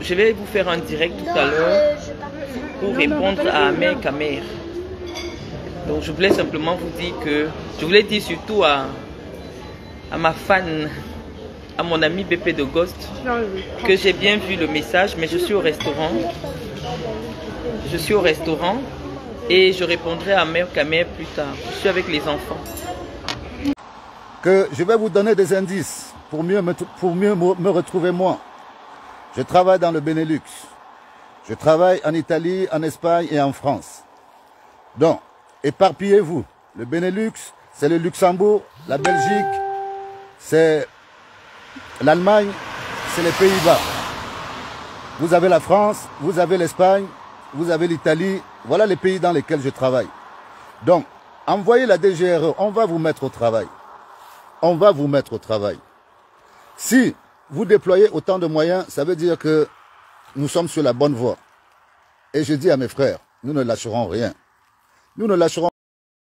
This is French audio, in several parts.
je vais vous faire un direct tout à l'heure pour répondre à Mère Kamer. Donc je voulais simplement vous dire que, je voulais dire surtout à ma fan, à mon ami BP de Ghost, que j'ai bien vu le message, mais je suis au restaurant. Je suis au restaurant et je répondrai à Mère Kamer plus tard. Je suis avec les enfants. Que je vais vous donner des indices pour mieux me retrouver moi. Je travaille dans le Benelux. Je travaille en Italie, en Espagne et en France. Donc, éparpillez-vous. Le Benelux, c'est le Luxembourg, la Belgique, c'est l'Allemagne, c'est les Pays-Bas. Vous avez la France, vous avez l'Espagne, vous avez l'Italie. Voilà les pays dans lesquels je travaille. Donc, envoyez la DGRE, on va vous mettre au travail. On va vous mettre au travail. Si vous déployez autant de moyens, ça veut dire que nous sommes sur la bonne voie. Et je dis à mes frères, nous ne lâcherons rien. Nous ne lâcherons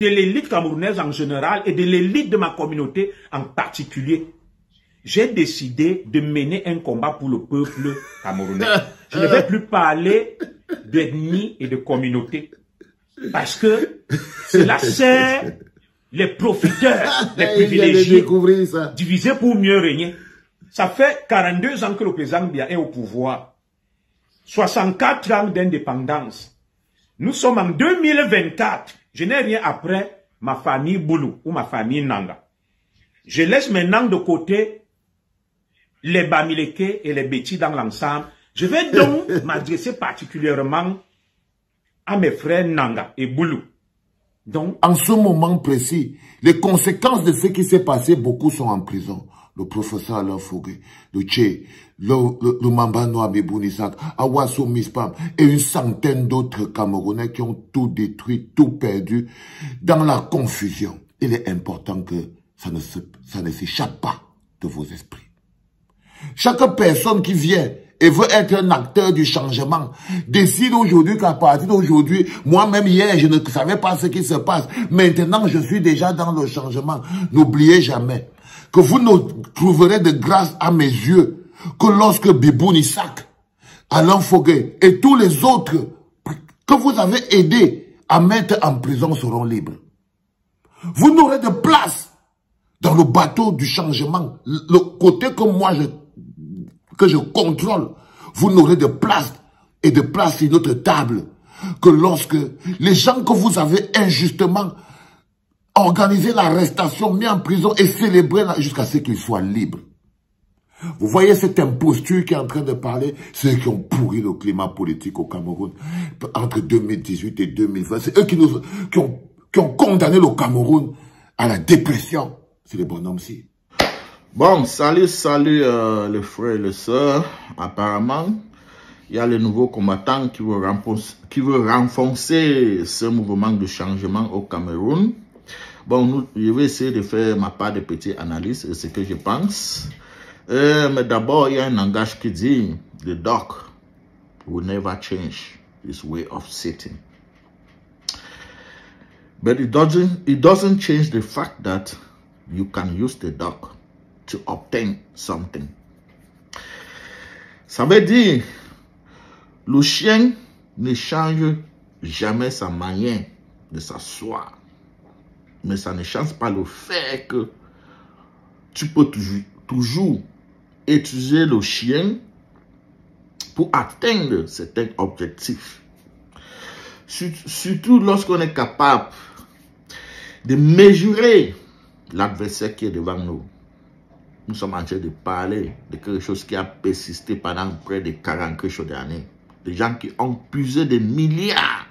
de l'élite camerounaise en général et de l'élite de ma communauté en particulier. J'ai décidé de mener un combat pour le peuple camerounais. Je ne vais plus parler d'ethnie et de communauté. Parce que cela sert les profiteurs, les privilégiés, divisés pour mieux régner. Ça fait 42 ans que le président Biya est au pouvoir. 64 ans d'indépendance. Nous sommes en 2024. Je n'ai rien après ma famille Boulou ou ma famille Nanga. Je laisse maintenant de côté les Bamileke et les Bétis dans l'ensemble. Je vais donc m'adresser particulièrement à mes frères Nanga et Boulou. Donc, en ce moment précis, les conséquences de ce qui s'est passé, beaucoup sont en prison. Le professeur Alain Fogué, le Tché, le Mamba Noa Bebounisak, Awasso Mispam et une centaine d'autres Camerounais qui ont tout détruit, tout perdu dans la confusion. Il est important que ça ne s'échappe pas de vos esprits. Chaque personne qui vient et veut être un acteur du changement décide aujourd'hui qu'à partir d'aujourd'hui, moi-même hier, je ne savais pas ce qui se passe. Maintenant, je suis déjà dans le changement. N'oubliez jamais que vous ne trouverez de grâce à mes yeux que lorsque Biboun Isaac, Alain Fogué et tous les autres que vous avez aidés à mettre en prison seront libres. Vous n'aurez de place dans le bateau du changement, le côté que moi que je contrôle. Vous n'aurez de place et de place sur notre table que lorsque les gens que vous avez injustement organisé l'arrestation, mis en prison et célébré jusqu'à ce qu'ils soient libres. Vous voyez cette imposture qui est en train de parler, ceux qui ont pourri le climat politique au Cameroun entre 2018 et 2020. C'est eux qui ont condamné le Cameroun à la dépression. C'est les bonhommes-ci. Bon, salut les frères et les sœurs. Apparemment, il y a les nouveaux combattants qui veulent renforcer ce mouvement de changement au Cameroun. Bon, je vais essayer de faire ma part de petite analyse de ce que je pense. Mais d'abord, il y a un langage qui dit « The dog will never change his way of sitting. But it doesn't change the fact that you can use the dog to obtain something. » Ça veut dire, le chien ne change jamais sa manière de s'asseoir. Mais ça ne change pas le fait que tu peux toujours utiliser le chien pour atteindre certains objectifs. Surtout lorsqu'on est capable de mesurer l'adversaire qui est devant nous. Nous sommes en train de parler de quelque chose qui a persisté pendant près de 40 d'années. Des gens qui ont puisé des milliards,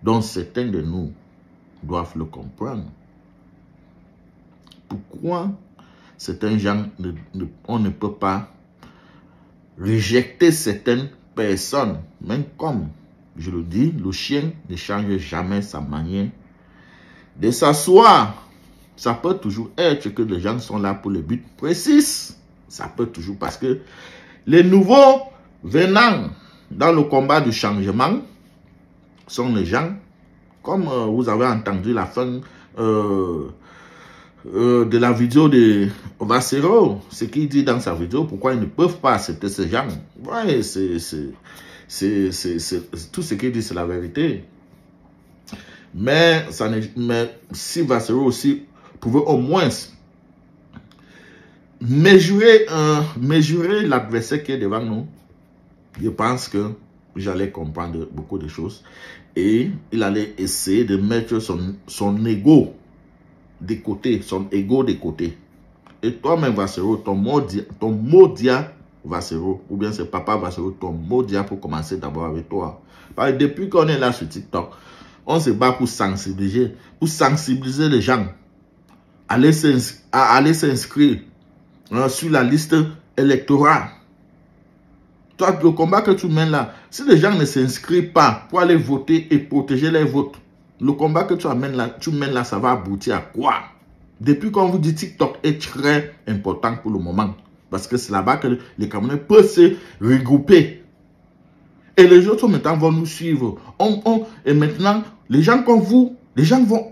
dont certains de nous doivent le comprendre. Pourquoi certains gens, on ne peut pas rejeter certaines personnes, même comme, je le dis, le chien ne change jamais sa manière de s'asseoir. Ça peut toujours être que les gens sont là pour le but précis. Ça peut toujours, parce que les nouveaux venant dans le combat du changement sont les gens, comme vous avez entendu la fin de la vidéo de Vassero, ce qu'il dit dans sa vidéo, pourquoi ils ne peuvent pas accepter ce genre. Ouais, tout ce qu'il dit, c'est la vérité. Mais si Vassero aussi pouvait au moins mesurer l'adversaire qui est devant nous, je pense que j'allais comprendre beaucoup de choses. Et il allait essayer de mettre son ego de côté, Et toi-même, Vassero, ton Modia Vassero, ou bien c'est Papa Vassero, ton Modia pour commencer d'abord avec toi. Parce que depuis qu'on est là sur TikTok, on se bat pour sensibiliser les gens à aller s'inscrire sur la liste électorale. Toi, le combat que tu mènes là, si les gens ne s'inscrivent pas pour aller voter et protéger les votes, le combat que tu mènes là, ça va aboutir à quoi? Depuis qu'on vous dit TikTok est très important pour le moment. Parce que c'est là-bas que les Camerounais peuvent se regrouper. Et les autres maintenant vont nous suivre. Et maintenant, les gens vont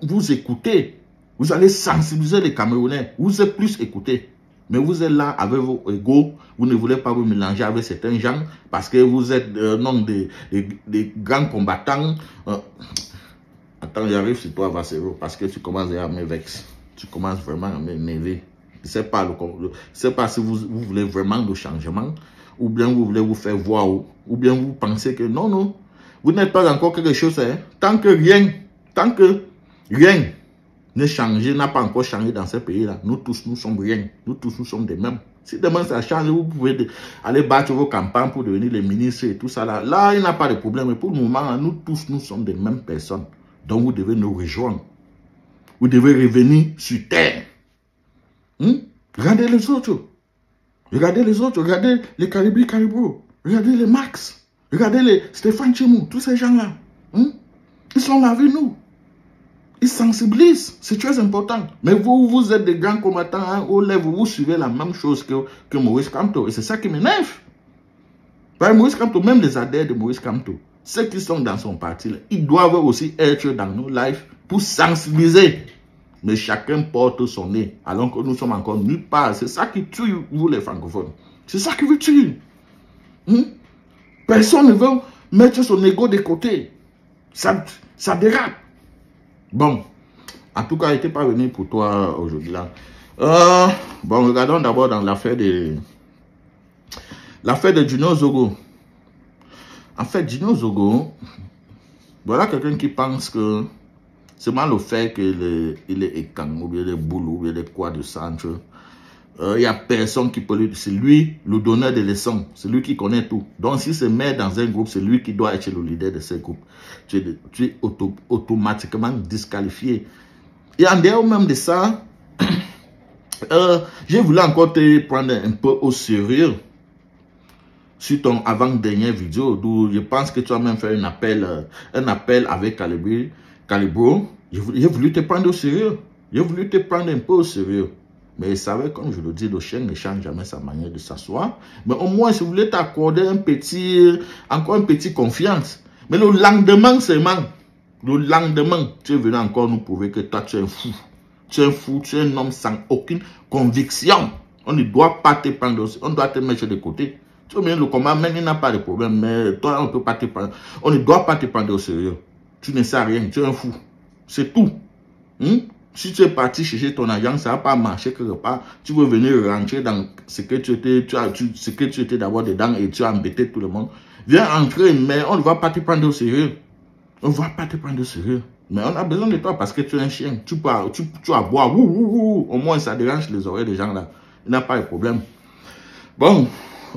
vous écouter. Vous allez sensibiliser les Camerounais. Vous êtes plus écoutés. Mais vous êtes là avec vos égos. Vous ne voulez pas vous mélanger avec certains gens. Parce que vous êtes des grands combattants. Attends, j'arrive sur toi, Vassero, parce que tu commences à me vexer. Tu commences vraiment à m'énerver. Je ne sais pas si vous voulez vraiment le changement, ou bien vous voulez vous faire voir, ou bien vous pensez que non, vous n'êtes pas encore quelque chose. Hein. Tant que rien ne change, n'a pas encore changé dans ce pays-là, nous tous, nous sommes rien. Nous tous, nous sommes des mêmes. Si demain ça change, vous pouvez aller battre vos campagnes pour devenir les ministres et tout ça là. Là, il n'y a pas de problème. Mais pour le moment, nous tous, nous sommes des mêmes personnes. Donc, vous devez nous rejoindre. Vous devez revenir sur terre. Regardez les autres. Regardez les Caribou. Regardez les Max. Regardez les Stéphane Chimou. Tous ces gens-là. Ils sont là avec nous. Ils sensibilisent. C'est très important. Mais vous êtes des grands combattants au lèvres. Vous suivez la même chose que Maurice Kamto. Et c'est ça qui m'énerve. Maurice Kamto, même les adhérents de Maurice Kamto, ceux qui sont dans son parti, ils doivent aussi être dans nos lives pour sensibiliser. Mais chacun porte son nez, alors que nous sommes encore nulle part. C'est ça qui tue, vous les francophones. C'est ça qui vous tue. Personne ne veut mettre son ego de côté. Ça dérape. Bon, en tout cas, il n'était pas venu pour toi aujourd'hui là. Bon, regardons d'abord dans l'affaire de Gino Zogo. En fait, Gino Zogo, voilà quelqu'un qui pense que c'est mal le fait qu'il est écan, ou bien des boulots, ou bien des quoi de centre. Il n'y a personne qui peut lui... C'est lui le donneur de leçons. C'est lui qui connaît tout. Donc, s'il se met dans un groupe, c'est lui qui doit être le leader de ce groupe. Tu es automatiquement disqualifié. Et en dehors même de ça, j'ai voulu encore te prendre un peu au sérieux sur ton avant-dernière vidéo, d'où je pense que tu as même fait un appel avec Calibro. J'ai voulu te prendre au sérieux. J'ai voulu te prendre un peu au sérieux. Mais il savait, comme je le dis, le chien ne change jamais sa manière de s'asseoir. Mais au moins, je voulais t'accorder encore un petit confiance. Mais le lendemain seulement, tu es venu encore nous prouver que toi, tu es un fou. Tu es un fou, tu es un homme sans aucune conviction. On ne doit pas te prendre, on doit te mettre de côté. Tu vois bien, le combat, même il n'a pas de problème, mais toi, on ne peut pas te prendre. On ne doit pas te prendre au sérieux. Tu ne sais rien, tu es un fou. C'est tout. Si tu es parti chercher ton argent, ça n'a pas marché quelque part. Tu veux venir rentrer dans ce que tu étais d'abord dedans et tu as embêté tout le monde. Viens entrer, mais on ne va pas te prendre au sérieux. On ne va pas te prendre au sérieux. Mais on a besoin de toi parce que tu es un chien. Tu vas boire. Au moins, ça dérange les oreilles des gens là. Il n'y a pas de problème. Bon,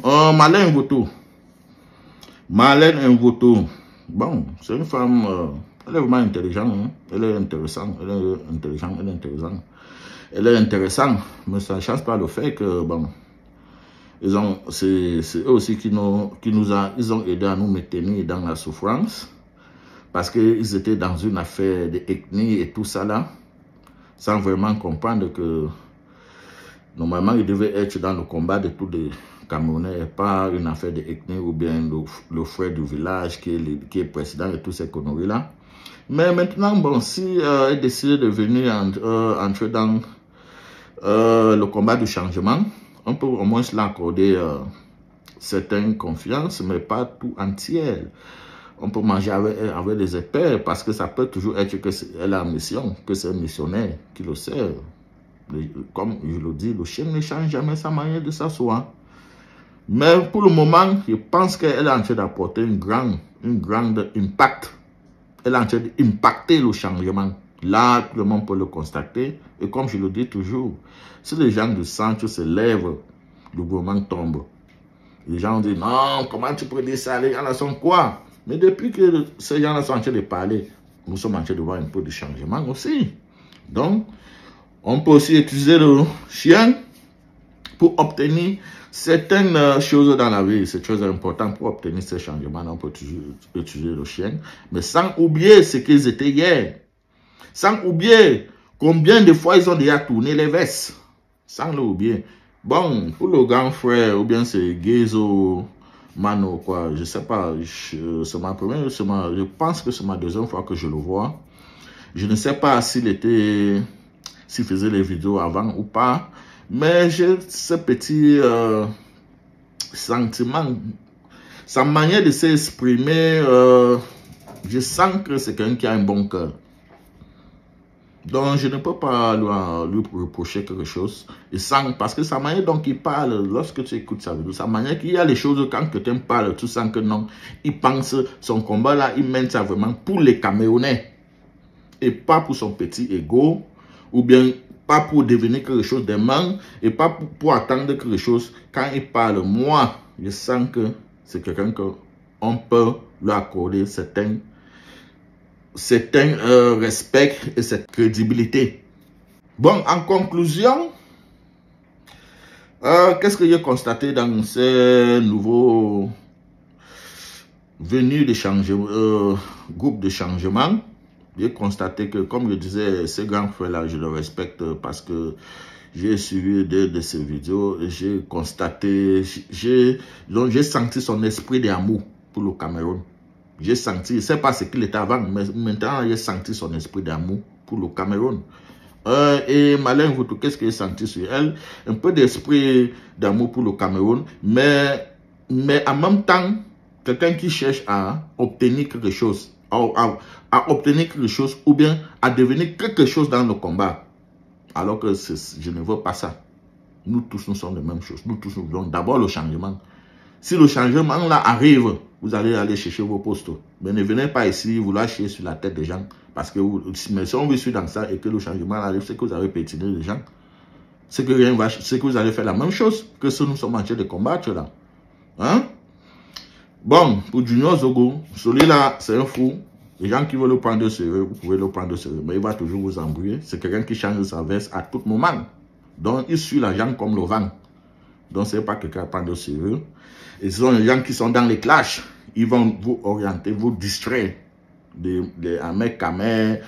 Marlène Mvoto. Bon, c'est une femme... elle est vraiment intelligente, hein? Elle est intéressante, elle est intéressante, mais ça ne change pas le fait que, bon, c'est eux aussi qui ils ont aidé à nous maintenir dans la souffrance, parce qu'ils étaient dans une affaire d'ethnie et tout ça là, sans vraiment comprendre que, normalement, ils devaient être dans le combat de tous les Camerounais, pas une affaire d'ethnie ou bien le frère du village qui est président et toutes ces conneries là. Mais maintenant, bon, si elle décide de venir entrer dans le combat du changement, on peut au moins l'accorder certaines confiances, mais pas tout entière. On peut manger avec des épées parce que ça peut toujours être qu'elle a une mission, que c'est un missionnaire qui le sert. Comme je le dis, le chien ne change jamais sa manière de s'asseoir. Mais pour le moment, je pense qu'elle est en train d'apporter une grande impact. Elle est en train d'impacter le changement. Là, tout le monde peut le constater. Et comme je le dis toujours, si les gens du centre se lèvent, le gouvernement tombe. Les gens disent, non, comment tu peux dire ça? Les gens sont quoi? Mais depuis que ces gens sont en train de parler, nous sommes en train de voir un peu de changement aussi. Donc, on peut aussi utiliser le chien pour obtenir certaines choses dans la vie. C'est très important pour obtenir ces changements. On peut toujours utiliser le chien, mais sans oublier ce qu'ils étaient hier. Sans oublier combien de fois ils ont déjà tourné les vestes. Sans l'oublier. Bon, pour le grand frère, ou bien c'est Gezo Mano, quoi, je sais pas, c'est ma première, je pense que c'est ma deuxième fois que je le vois. Je ne sais pas s'il faisait les vidéos avant ou pas, mais j'ai ce petit sentiment, sa manière de s'exprimer, je sens que c'est quelqu'un qui a un bon cœur. Donc, je ne peux pas lui reprocher quelque chose. Et parce que sa manière dont il parle, lorsque tu écoutes sa vidéo, sa manière qu'il y a les choses, quand quelqu'un parle, tu sens que non, il pense son combat là, il mène ça vraiment pour les Camerounais. Et pas pour son petit ego, ou bien pas pour devenir quelque chose d'aimant, et pas pour attendre quelque chose. Quand il parle, moi, je sens que c'est quelqu'un qu'on peut lui accorder certains respect et cette crédibilité. Bon, en conclusion, qu'est-ce que j'ai constaté dans ces nouveaux venus de changement, groupe de changement? J'ai constaté que, comme je disais, ces grands frères-là, je le respecte parce que j'ai suivi de ces vidéos et j'ai constaté, j'ai senti son esprit d'amour pour le Cameroun. J'ai senti, je ne sais pas ce qu'il était avant, mais maintenant j'ai senti son esprit d'amour pour le Cameroun. Et Marlène Voutou, qu'est-ce que j'ai senti sur elle? Un peu d'esprit d'amour pour le Cameroun, mais en même temps, quelqu'un qui cherche à obtenir quelque chose, à obtenir quelque chose ou bien à devenir quelque chose dans le combat. Alors que je ne veux pas ça. Nous tous, nous sommes les mêmes choses. Nous tous, nous voulons d'abord le changement. Si le changement là arrive, vous allez aller chercher vos postes. Mais ne venez pas ici vous lâcher sur la tête des gens. Parce que mais si on vous suit dans ça et que le changement arrive, c'est que vous avez pétiné les gens. C'est que vous allez faire la même chose que ce que nous sommes en train de combattre là. Hein? Bon, pour Junior Zogo, celui-là, c'est un fou. Les gens qui veulent le prendre de sérieux, vous pouvez le prendre de sérieux. Mais il va toujours vous embrouiller. C'est quelqu'un qui change sa veste à tout moment. Donc, il suit la gens comme le vent. Donc, ce n'est pas quelqu'un à prendre de sérieux. Et ce sont les gens qui sont dans les clashs. Ils vont vous orienter, vous distraire. Un mec camer.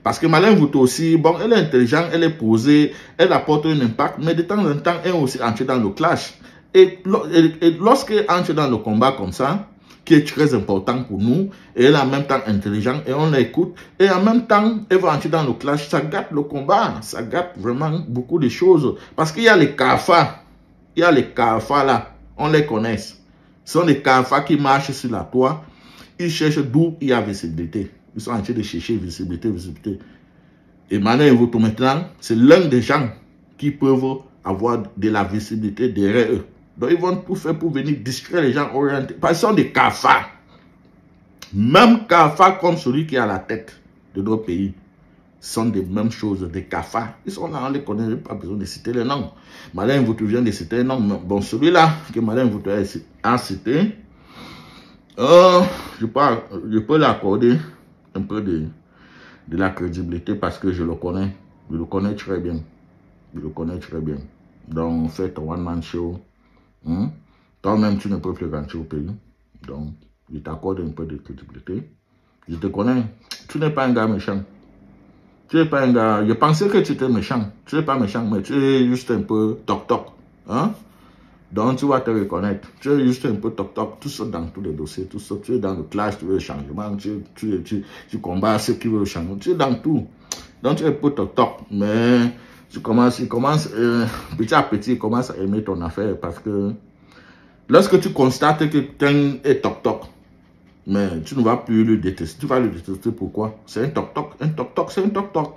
Parce que Marlène Voutou aussi, bon, elle est intelligente, elle est posée, elle apporte un impact, mais de temps en temps, elle est aussi entrée dans le clash. Et lorsqu'elle entre dans le combat comme ça, qui est très important pour nous, et elle est en même temps intelligente, et on l'écoute, et en même temps, elle va entrer dans le clash, ça gâte le combat, ça gâte vraiment beaucoup de choses. Parce qu'il y a les CAFA, là, on les connaît. Ce sont les CAFA qui marchent sur la toit, ils cherchent d'où il y a visibilité. Ils sont en train de chercher visibilité. Et Marlène Voutou maintenant, c'est l'un des gens qui peuvent avoir de la visibilité derrière eux. Donc ils vont tout faire pour venir distraire les gens orientés. Parce qu'ils sont des CAFA. Même CAFA comme celui qui est à la tête de notre pays. Ce sont des mêmes choses, des CAFA. Ils sont là, on les connaît, pas besoin de citer les noms. Marlène Voutou vient de citer les noms. Bon, celui-là que Marlène Voutou a cité, je peux l'accorder un peu de la crédibilité parce que je le connais. Je le connais très bien. Donc, faites un one-man show. Toi-même, tu ne peux plus rentrer au pays. Donc, je t'accorde un peu de crédibilité. Je te connais. Tu n'es pas un gars méchant. Tu n'es pas un gars... Je pensais que tu étais méchant. Tu n'es pas méchant, mais tu es juste un peu toc-toc. Hein? Donc, tu vas te reconnaître. Tu es juste un peu toc-toc. Tu sautes dans tous les dossiers. Tu es dans le clash, tu veux le changement. Tu combats ceux qui veulent le changement. Tu es dans tout. Donc, tu es un peu toc-toc. Mais il commence, petit à petit, il commence à aimer ton affaire parce que lorsque tu constates que quelqu'un est toc-toc, mais tu ne vas plus le détester. Tu vas le détester pourquoi? C'est un toc-toc, c'est un toc-toc.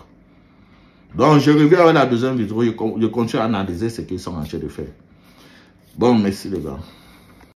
Donc, je reviens avec la deuxième vidéo, je continue à analyser ce qu'ils sont en train de faire. Bon, merci les gars.